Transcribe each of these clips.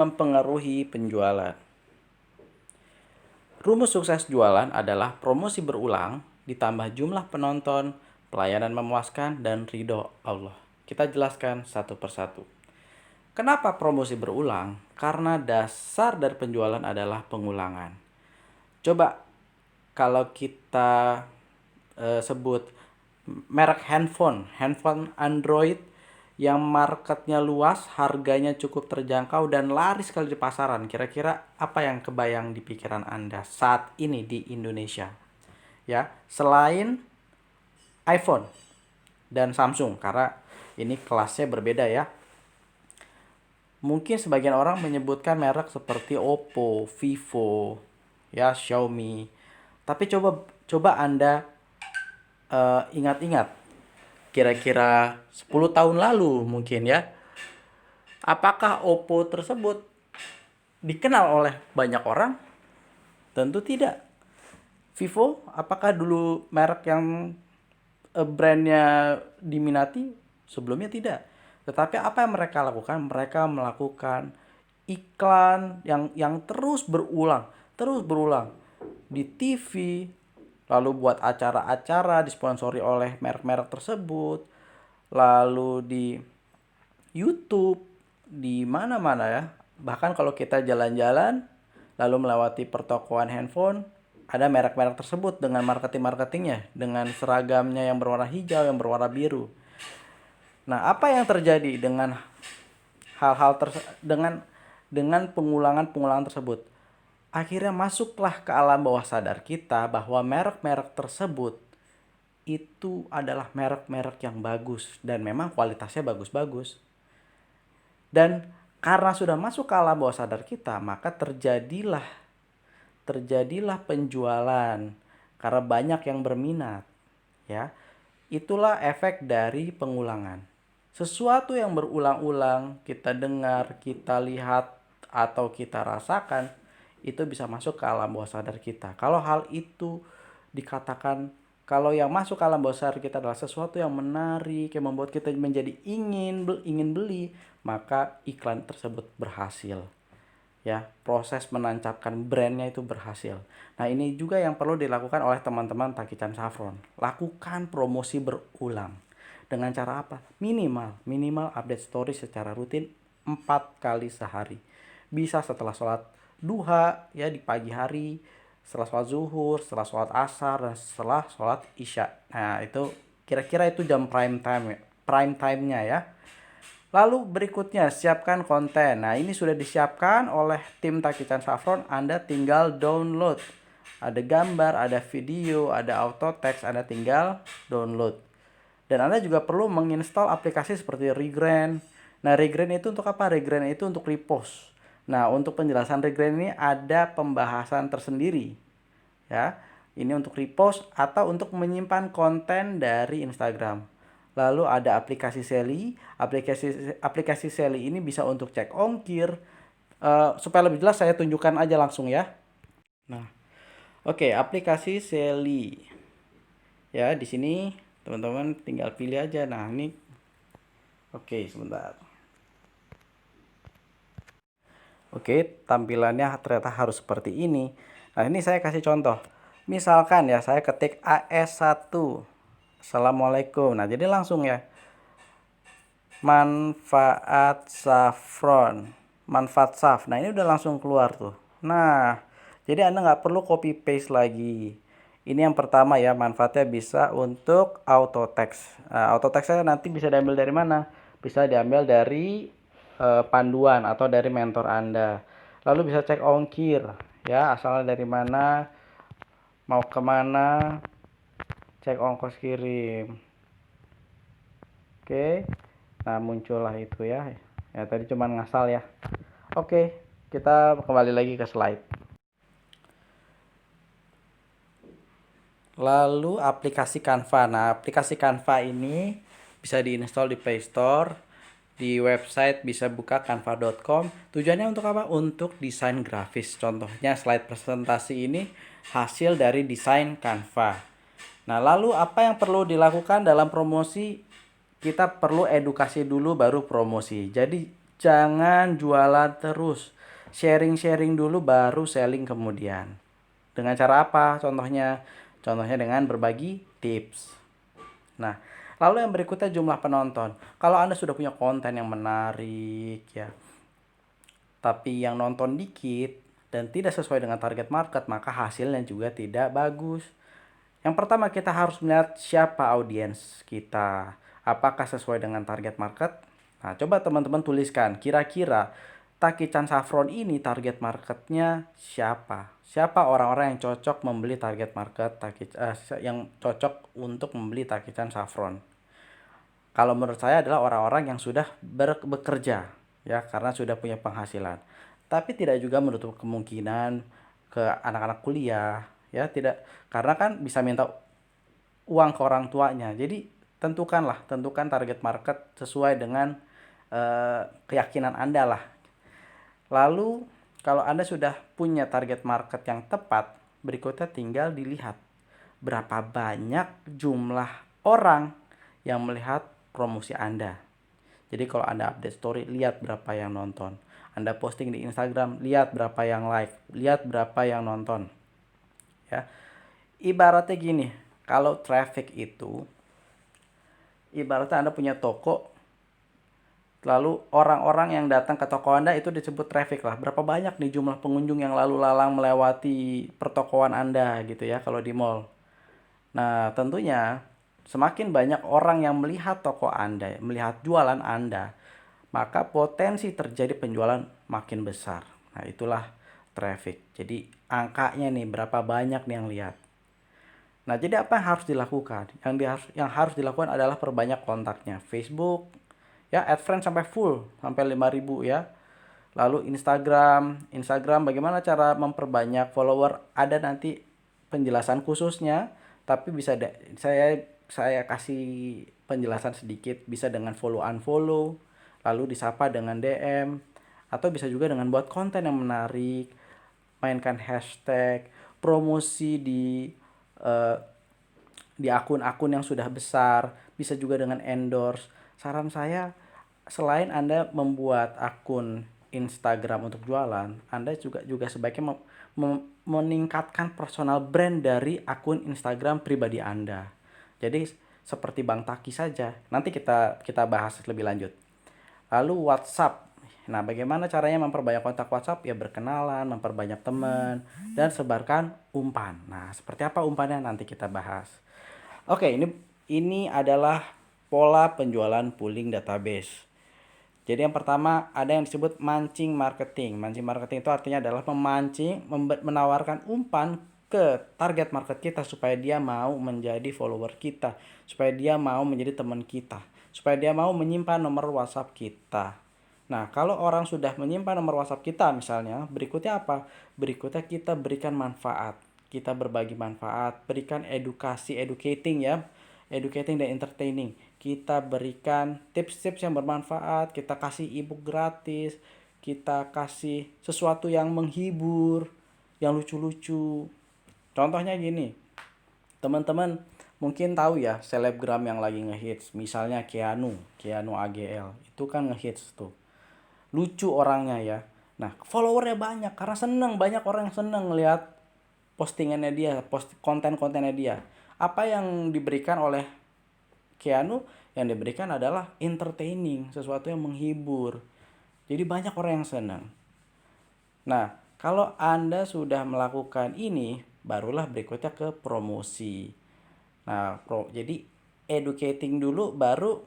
Mempengaruhi penjualan. Rumus sukses jualan adalah promosi berulang, ditambah jumlah penonton, pelayanan memuaskan, dan ridho Allah. Kita jelaskan satu persatu. Kenapa promosi berulang? Karena dasar dari penjualan adalah pengulangan. Coba kalau kita sebut merek handphone Android yang marketnya luas, harganya cukup terjangkau dan laris sekali di pasaran. Kira-kira apa yang kebayang di pikiran Anda saat ini di Indonesia? Ya, selain iPhone dan Samsung, karena ini kelasnya berbeda ya. Mungkin sebagian orang menyebutkan merek seperti Oppo, Vivo, ya Xiaomi. Tapi coba Anda ingat-ingat kira-kira 10 tahun lalu mungkin ya. Apakah Oppo tersebut dikenal oleh banyak orang? Tentu tidak. Vivo, apakah dulu merek yang brandnya diminati? Sebelumnya tidak. Tetapi apa yang mereka lakukan? Mereka melakukan iklan yang terus berulang di TV, lalu buat acara-acara disponsori oleh merek-merek tersebut, lalu di YouTube, di mana-mana ya. Bahkan kalau kita jalan-jalan lalu melewati pertokoan handphone, ada merek-merek tersebut dengan marketing-marketingnya, dengan seragamnya yang berwarna hijau, yang berwarna biru. Nah, apa yang terjadi dengan dengan pengulangan tersebut? Akhirnya masuklah ke alam bawah sadar kita bahwa merek-merek tersebut itu adalah merek-merek yang bagus dan memang kualitasnya bagus-bagus. Dan karena sudah masuk ke alam bawah sadar kita, maka terjadilah penjualan karena banyak yang berminat, ya. Itulah efek dari pengulangan. Sesuatu yang berulang-ulang kita dengar, kita lihat atau kita rasakan itu bisa masuk ke alam bawah sadar kita. Kalau hal itu dikatakan, kalau yang masuk ke alam bawah sadar kita adalah sesuatu yang menarik, yang membuat kita menjadi ingin beli, maka iklan tersebut berhasil. Ya, proses menancapkan brandnya itu berhasil. Nah, ini juga yang perlu dilakukan oleh teman-teman Takican Saffron. Lakukan promosi berulang. Dengan cara apa? Minimal update story secara rutin 4 kali sehari. Bisa setelah sholat duha, ya di pagi hari, setelah sholat zuhur, setelah sholat asar, dan setelah sholat isya. Nah, itu kira-kira itu jam prime time-nya ya. Lalu berikutnya, siapkan konten. Nah, ini sudah disiapkan oleh tim Takican Saffron. Anda tinggal download. Ada gambar, ada video, ada auto text, Anda tinggal download. Dan Anda juga perlu menginstal aplikasi seperti Regrand. Nah, Regrand itu untuk apa? Regrand itu untuk repost. Nah, untuk penjelasan Regrand ini ada pembahasan tersendiri. Ya, ini untuk repost atau untuk menyimpan konten dari Instagram. Lalu ada aplikasi Sally. Aplikasi Sally ini bisa untuk cek ongkir. Supaya lebih jelas saya tunjukkan aja langsung ya. Nah, oke, aplikasi Sally. Ya, di sini teman-teman tinggal pilih aja. Nah, ini oke, sebentar. Oke, tampilannya ternyata harus seperti ini. Nah, ini saya kasih contoh. Misalkan ya, saya ketik AS1. Assalamualaikum. Nah, jadi langsung ya. Manfaat saffron. Manfaat saf. Nah, ini udah langsung keluar tuh. Nah, jadi Anda nggak perlu copy paste lagi. Ini yang pertama ya, manfaatnya bisa untuk auto text. Nah, auto textnya nanti bisa diambil dari mana? Bisa diambil dari panduan atau dari mentor Anda. Lalu bisa cek ongkir, ya asalnya dari mana, mau kemana, cek ongkos kirim. Oke, nah muncullah itu ya. Ya tadi cuma ngasal ya. Oke, kita kembali lagi ke slide. Lalu aplikasi Canva. Nah, aplikasi Canva ini bisa diinstal di Play Store. Di website bisa buka canva.com. Tujuannya untuk apa? Untuk desain grafis. Contohnya slide presentasi ini hasil dari desain Canva. Nah, lalu apa yang perlu dilakukan dalam promosi? Kita perlu edukasi dulu baru promosi. Jadi Jangan jualan terus. Sharing-sharing dulu baru selling kemudian. Dengan cara apa? Contohnya dengan berbagi tips. Nah, lalu yang berikutnya jumlah penonton. Kalau Anda sudah punya konten yang menarik ya, tapi yang nonton dikit dan tidak sesuai dengan target market, maka hasilnya juga tidak bagus. Yang pertama kita harus melihat siapa audiens kita. Apakah sesuai dengan target market? Nah, coba teman-teman tuliskan kira-kira Takican Saffron ini target marketnya siapa? Siapa orang-orang yang cocok membeli target market yang cocok untuk membeli Takican Saffron? Kalau menurut saya adalah orang-orang yang sudah bekerja ya, karena sudah punya penghasilan. Tapi tidak juga menutup kemungkinan ke anak-anak kuliah ya, tidak, karena kan bisa minta uang ke orang tuanya. Jadi tentukan target market sesuai dengan keyakinan Anda lah. Lalu kalau Anda sudah punya target market yang tepat, berikutnya tinggal dilihat berapa banyak jumlah orang yang melihat promosi Anda. Jadi kalau Anda update story, lihat berapa yang nonton. Anda posting di Instagram, lihat berapa yang like, lihat berapa yang nonton. Ya. Ibaratnya gini, kalau traffic itu ibaratnya Anda punya toko, lalu orang-orang yang datang ke toko Anda itu disebut traffic lah. Berapa banyak nih jumlah pengunjung yang lalu lalang melewati pertokoan Anda gitu ya kalau di mall. Nah, tentunya semakin banyak orang yang melihat toko Anda, melihat jualan Anda, maka potensi terjadi penjualan makin besar. Nah, itulah traffic. Jadi, angkanya nih berapa banyak nih yang lihat. Nah, jadi apa yang harus dilakukan? Yang harus dilakukan adalah perbanyak kontaknya. Facebook, ya, add friend sampai full, sampai 5.000 ya. Lalu Instagram bagaimana cara memperbanyak follower? Ada nanti penjelasan khususnya, tapi saya kasih penjelasan sedikit, bisa dengan follow unfollow, lalu disapa dengan DM, atau bisa juga dengan buat konten yang menarik, mainkan hashtag, promosi eh, di akun-akun yang sudah besar, bisa juga dengan endorse. Saran saya, selain Anda membuat akun Instagram untuk jualan, Anda juga sebaiknya meningkatkan personal brand dari akun Instagram pribadi Anda. Jadi seperti Bang Taki saja. Nanti kita bahas lebih lanjut. Lalu WhatsApp. Nah, bagaimana caranya memperbanyak kontak WhatsApp? Ya berkenalan, memperbanyak teman, dan sebarkan umpan. Nah, seperti apa umpannya nanti kita bahas. Oke, ini adalah pola penjualan pooling database. Jadi yang pertama ada yang disebut mancing marketing. Mancing marketing itu artinya adalah memancing, menawarkan umpan ke target market kita supaya dia mau menjadi follower kita, supaya dia mau menjadi teman kita, supaya dia mau menyimpan nomor WhatsApp kita. Nah, kalau orang sudah menyimpan nomor WhatsApp kita misalnya, berikutnya apa? Berikutnya kita berikan manfaat. Kita berbagi manfaat, berikan edukasi, educating dan entertaining. Kita berikan tips-tips yang bermanfaat, kita kasih ebook gratis, kita kasih sesuatu yang menghibur, yang lucu-lucu. Contohnya gini, teman-teman mungkin tahu ya selebgram yang lagi ngehits, misalnya Keanu AGL, itu kan ngehits tuh. Lucu orangnya ya. Nah, followernya banyak karena banyak orang yang seneng ngelihat postingannya dia, konten-kontennya dia. Apa yang diberikan oleh Keanu? Yang diberikan adalah entertaining, sesuatu yang menghibur. Jadi banyak orang yang senang. Nah, kalau Anda sudah melakukan ini, barulah berikutnya ke promosi. Nah, jadi educating dulu baru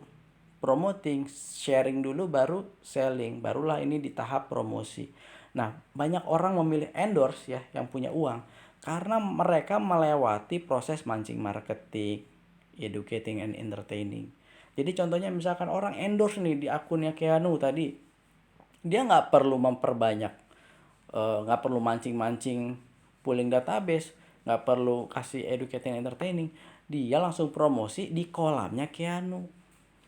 promoting, sharing dulu baru selling, barulah ini di tahap promosi. Nah, banyak orang memilih endorse ya yang punya uang karena mereka melewati proses mancing marketing, educating and entertaining. Jadi contohnya misalkan orang endorse nih di akunnya Keanu tadi, dia nggak perlu memperbanyak, nggak perlu mancing-mancing pooling database, nggak perlu kasih educating and entertaining, dia langsung promosi di kolamnya Keanu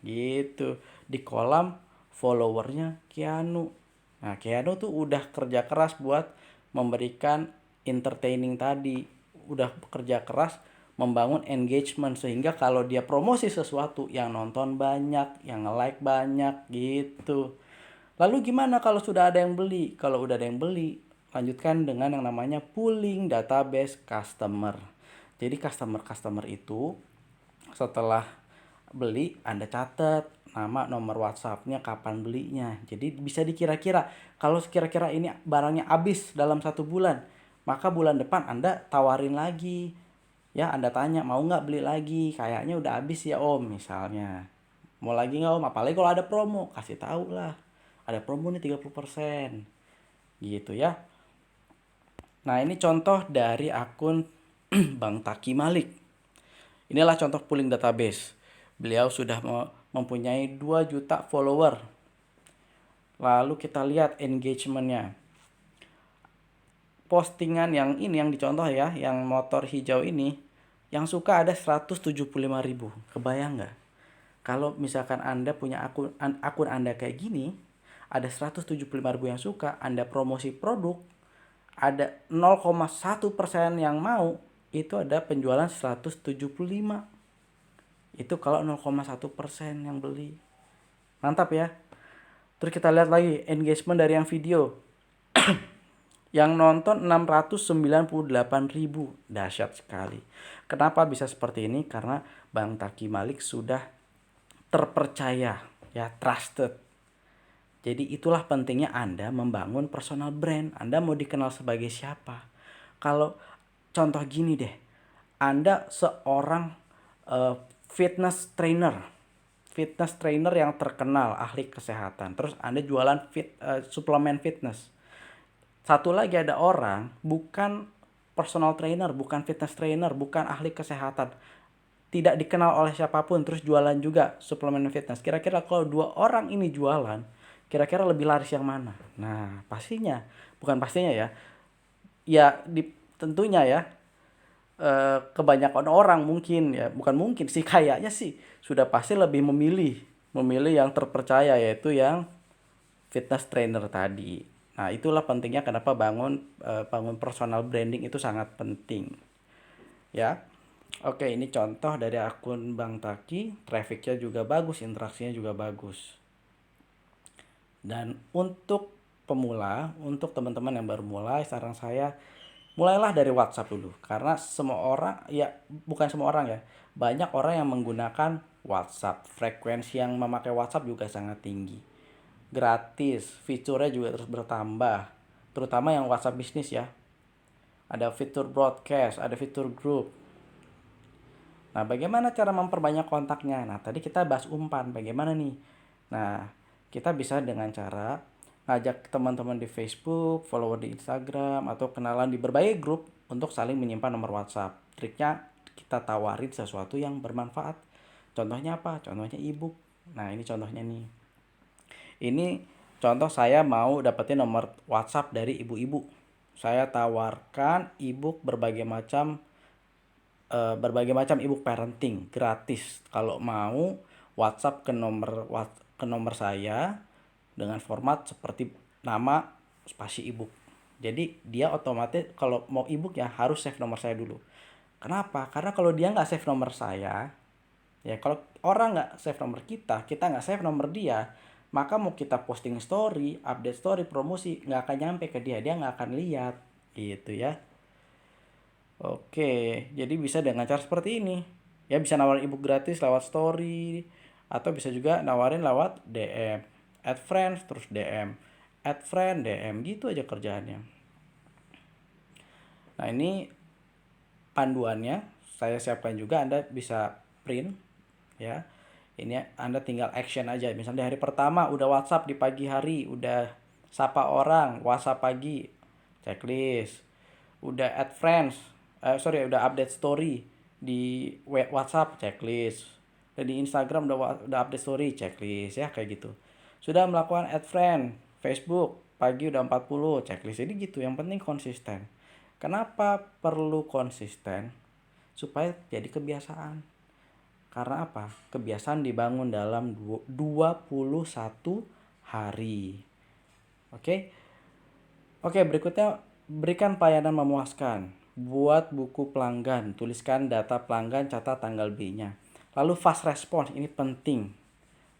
gitu, di kolam followernya Keanu. Nah, Keanu tuh udah kerja keras buat memberikan entertaining tadi, udah bekerja keras membangun engagement sehingga kalau dia promosi sesuatu yang nonton banyak, yang nge-like banyak gitu. Lalu gimana kalau sudah ada yang beli? Kalau udah ada yang beli, lanjutkan dengan yang namanya pooling database customer. Jadi customer itu setelah beli Anda catat nama, nomor WhatsApp-nya, kapan belinya. Jadi bisa dikira-kira kalau kira-kira ini barangnya habis dalam 1 bulan, maka bulan depan Anda tawarin lagi. Ya, Anda tanya, mau nggak beli lagi? Kayaknya udah habis ya Om, misalnya. Mau lagi nggak Om? Apalagi kalau ada promo, kasih tahu lah. Ada promo nih 30%. Gitu ya. Nah, ini contoh dari akun Bang Taki Malik. Inilah contoh pooling database. Beliau sudah mempunyai 2 juta follower. Lalu kita lihat engagementnya. Postingan yang ini yang dicontoh ya, yang motor hijau ini, yang suka ada 175.000. Kebayang nggak? Kalau misalkan Anda punya akun Anda kayak gini, ada 175.000 yang suka, Anda promosi produk, ada 0,1% yang mau, itu ada penjualan 175. Itu kalau 0,1% yang beli. Mantap ya. Terus kita lihat lagi engagement dari yang video. Yang nonton 698.000. Dahsyat sekali. Kenapa bisa seperti ini? Karena Bang Taki Malik sudah terpercaya, ya, trusted. Jadi itulah pentingnya Anda membangun personal brand. Anda mau dikenal sebagai siapa? Kalau contoh gini deh, Anda seorang fitness trainer yang terkenal, ahli kesehatan. Terus Anda jualan suplemen fitness. Satu lagi ada orang bukan personal trainer, bukan fitness trainer, bukan ahli kesehatan, tidak dikenal oleh siapapun, terus jualan juga suplemen fitness. Kira-kira kalau 2 orang ini jualan, kira-kira lebih laris yang mana? Nah, bukan pastinya ya. Ya, tentunya ya, kebanyakan orang mungkin ya, bukan mungkin sih, kayaknya sih sudah pasti lebih memilih yang terpercaya, yaitu yang fitness trainer tadi. Nah, itulah pentingnya kenapa bangun personal branding itu sangat penting. Ya. Oke, ini contoh dari akun Bang Taki, trafficnya juga bagus, interaksinya juga bagus. Dan untuk pemula, untuk teman-teman yang baru mulai, saran saya mulailah dari WhatsApp dulu. Karena semua orang, ya bukan semua orang ya, banyak orang yang menggunakan WhatsApp. Frekuensi yang memakai WhatsApp juga sangat tinggi. Gratis, fiturnya juga terus bertambah. Terutama yang WhatsApp bisnis ya. Ada fitur broadcast, ada fitur grup. Nah, bagaimana cara memperbanyak kontaknya? Nah, tadi kita bahas umpan, bagaimana nih? Nah, kita bisa dengan cara ngajak teman-teman di Facebook, follower di Instagram, atau kenalan di berbagai grup untuk saling menyimpan nomor WhatsApp. Triknya kita tawarin sesuatu yang bermanfaat. Contohnya apa? Contohnya ebook. Nah, ini contohnya nih. Ini contoh saya mau dapetin nomor WhatsApp dari ibu-ibu. Saya tawarkan ebook berbagai macam ebook parenting gratis. Kalau mau WhatsApp ke nomor saya dengan format seperti nama spasi ebook. Jadi dia otomatis kalau mau ebook ya harus save nomor saya dulu. Kenapa? Karena kalau dia nggak save nomor saya, ya kalau orang nggak save nomor kita nggak save nomor dia, maka mau kita posting story, update story, promosi, nggak akan nyampe ke dia nggak akan lihat, gitu ya. Oke, jadi bisa dengan cara seperti ini. Ya bisa nawarin ebook gratis lewat story, atau bisa juga nawarin lewat DM. Add friends terus DM. Add friend DM, gitu aja kerjaannya. Nah, ini panduannya saya siapkan juga, Anda bisa print ya. Ini Anda tinggal action aja. Misalnya di hari pertama udah WhatsApp di pagi hari, udah sapa orang, WhatsApp pagi, checklist. Udah add friends, udah update story di WhatsApp, checklist. Dan di Instagram udah update story, checklist ya, kayak gitu. Sudah melakukan add friend, Facebook, pagi udah 40, checklist. Jadi gitu, yang penting konsisten. Kenapa perlu konsisten? Supaya jadi kebiasaan. Karena apa? Kebiasaan dibangun dalam 21 hari. Oke? Oke, berikutnya berikan pelayanan memuaskan. Buat buku pelanggan, tuliskan data pelanggan, catat tanggal B-nya. Lalu fast response, ini penting.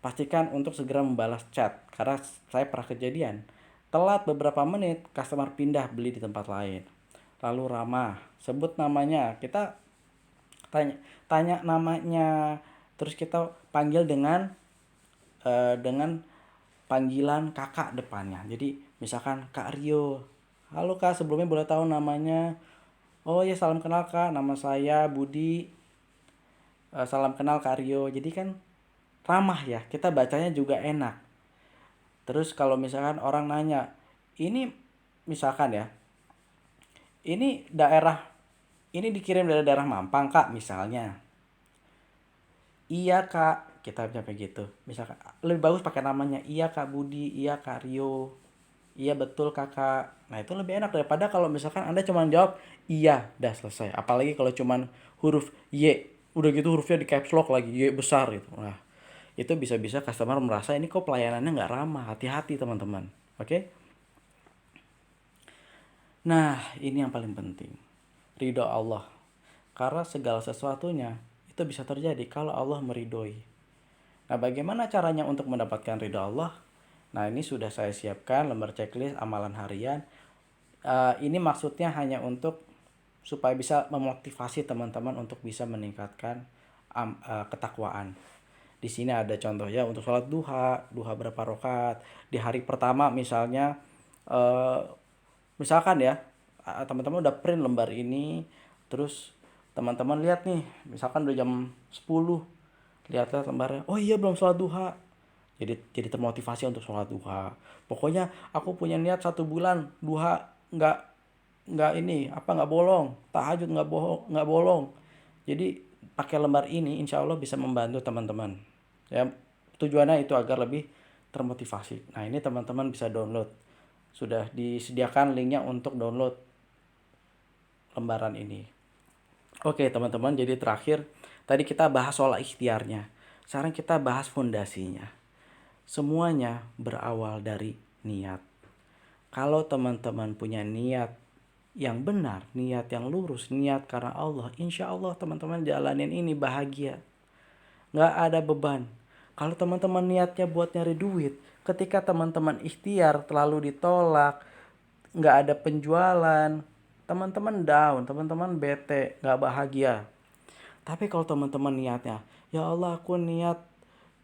pastikan untuk segera membalas chat. Karena saya pernah kejadian, telat beberapa menit, customer pindah beli di tempat lain. Lalu ramah, sebut namanya, kita tanya tanya namanya, terus kita panggil dengan panggilan kakak depannya. Jadi misalkan Kak Rio, halo Kak, sebelumnya boleh tahu namanya? Oh ya, salam kenal Kak, nama saya Budi. Salam kenal Kak Rio. Jadi kan ramah ya, kita bacanya juga enak. Terus kalau misalkan orang nanya, ini misalkan ya, ini daerah, ini dikirim dari daerah Mampang Kak misalnya. Iya Kak, kita sampai gitu. Misalkan lebih bagus pakai namanya. Iya Kak Budi, iya Kak Rio. Iya betul kakak. Nah itu lebih enak daripada kalau misalkan Anda cuma jawab iya, udah selesai. Apalagi kalau cuma huruf Y, udah gitu hurufnya di caps lock lagi, Y besar gitu. Nah itu bisa-bisa customer merasa ini kok pelayanannya nggak ramah. Hati-hati teman-teman. Oke? Nah ini yang paling penting, ridho Allah. Karena segala sesuatunya itu bisa terjadi kalau Allah meridhoi. Nah bagaimana caranya untuk mendapatkan ridho Allah? Nah ini sudah saya siapkan lembar checklist amalan harian. Ini maksudnya hanya untuk supaya bisa memotivasi teman-teman untuk bisa meningkatkan ketakwaan. Di sini ada contoh ya untuk sholat duha, duha berapa rakaat. Di hari pertama misalnya, eh, misalkan ya, teman-teman udah print lembar ini, terus teman-teman lihat nih, misalkan udah jam 10, lihat-lihat lembarnya, oh iya belum sholat duha. Jadi termotivasi untuk sholat duha. Pokoknya aku punya niat 1 bulan duha nggak ini apa nggak bolong, tahajud nggak bolong. Jadi pakai lembar ini insya Allah bisa membantu teman-teman. Ya tujuannya itu agar lebih termotivasi. Nah ini teman-teman bisa download. Sudah disediakan linknya untuk download lembaran ini. Oke teman-teman, jadi terakhir tadi kita bahas soal ikhtiarnya. Sekarang kita bahas fondasinya. Semuanya berawal dari niat. Kalau teman-teman punya niat yang benar, niat yang lurus, niat karena Allah, insya Allah teman-teman jalanin ini bahagia. Nggak ada beban. Kalau teman-teman niatnya buat nyari duit, ketika teman-teman ikhtiar terlalu ditolak, nggak ada penjualan, teman-teman down, teman-teman bete, nggak bahagia. Tapi kalau teman-teman niatnya, ya Allah aku niat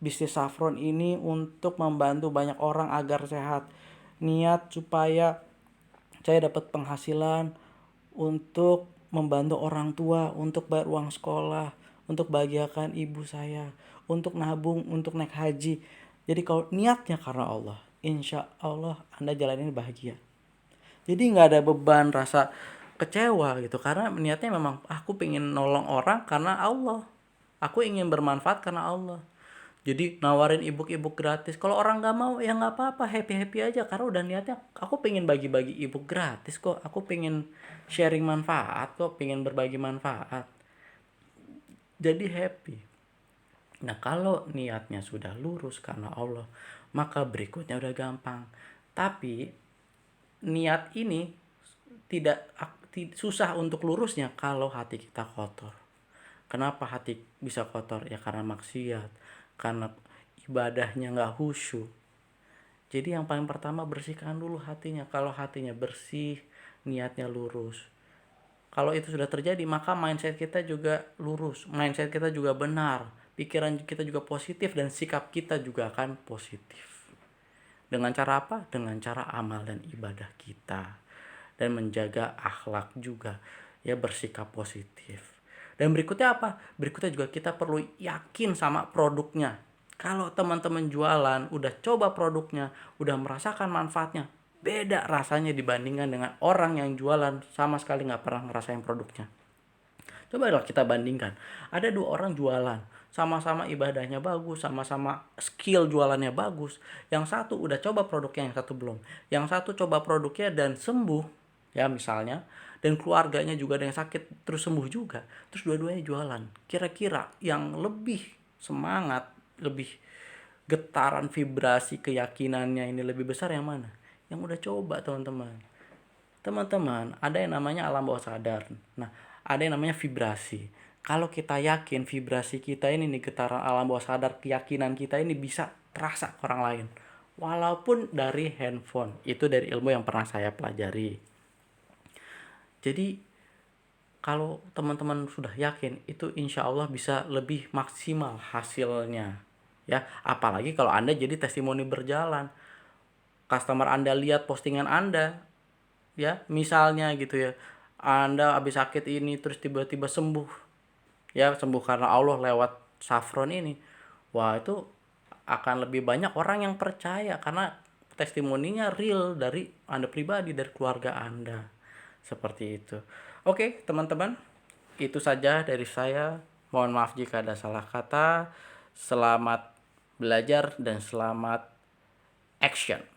bisnis saffron ini untuk membantu banyak orang agar sehat. Niat supaya saya dapat penghasilan untuk membantu orang tua, untuk bayar uang sekolah, untuk bahagiakan ibu saya, untuk nabung, untuk naik haji. Jadi kalau niatnya karena Allah, insya Allah Anda jalanin bahagia. Jadi nggak ada beban rasa kecewa gitu, karena niatnya memang aku pengen nolong orang karena Allah, aku ingin bermanfaat karena Allah. Jadi nawarin ebook gratis, kalau orang nggak mau ya nggak apa-apa, happy aja karena udah niatnya aku pengen bagi-bagi ebook gratis kok, aku pengen sharing manfaat kok, pengen berbagi manfaat, jadi happy. Nah kalau niatnya sudah lurus karena Allah, maka berikutnya udah gampang. Tapi niat ini tidak susah untuk lurusnya kalau hati kita kotor. Kenapa hati bisa kotor? Ya karena maksiat, karena ibadahnya nggak khusyuk. Jadi yang paling pertama bersihkan dulu hatinya. Kalau hatinya bersih, niatnya lurus. Kalau itu sudah terjadi, maka mindset kita juga lurus, mindset kita juga benar, pikiran kita juga positif, dan sikap kita juga akan positif. Dengan cara apa? Dengan cara amal dan ibadah kita, dan menjaga akhlak juga, ya bersikap positif. Dan berikutnya apa? Berikutnya juga kita perlu yakin sama produknya. Kalau teman-teman jualan, udah coba produknya, udah merasakan manfaatnya, beda rasanya dibandingkan dengan orang yang jualan sama sekali nggak pernah ngerasain produknya. Coba kita bandingkan. Ada 2 orang jualan, sama-sama ibadahnya bagus, sama-sama skill jualannya bagus. Yang satu udah coba produknya, yang satu belum. Yang satu coba produknya dan sembuh, ya misalnya, dan keluarganya juga ada yang sakit terus sembuh juga. Terus dua-duanya jualan. Kira-kira yang lebih semangat, lebih getaran vibrasi keyakinannya ini lebih besar yang mana? Yang udah coba teman-teman. Teman-teman, ada yang namanya alam bawah sadar. Nah, ada yang namanya vibrasi. Kalau kita yakin vibrasi kita ini nih, getaran alam bawah sadar, keyakinan kita ini bisa terasa ke orang lain. Walaupun dari handphone. Itu dari ilmu yang pernah saya pelajari. Jadi kalau teman-teman sudah yakin, itu insya Allah bisa lebih maksimal hasilnya. Ya, apalagi kalau Anda jadi testimoni berjalan. Customer Anda lihat postingan Anda, ya, misalnya gitu ya. Anda habis sakit ini terus tiba-tiba sembuh. Ya, sembuh karena Allah lewat saffron ini. Wah, itu akan lebih banyak orang yang percaya karena testimoninya real dari Anda pribadi, dari keluarga Anda. Seperti itu. Oke, teman-teman, itu saja dari saya. Mohon maaf jika ada salah kata. Selamat belajar dan selamat action.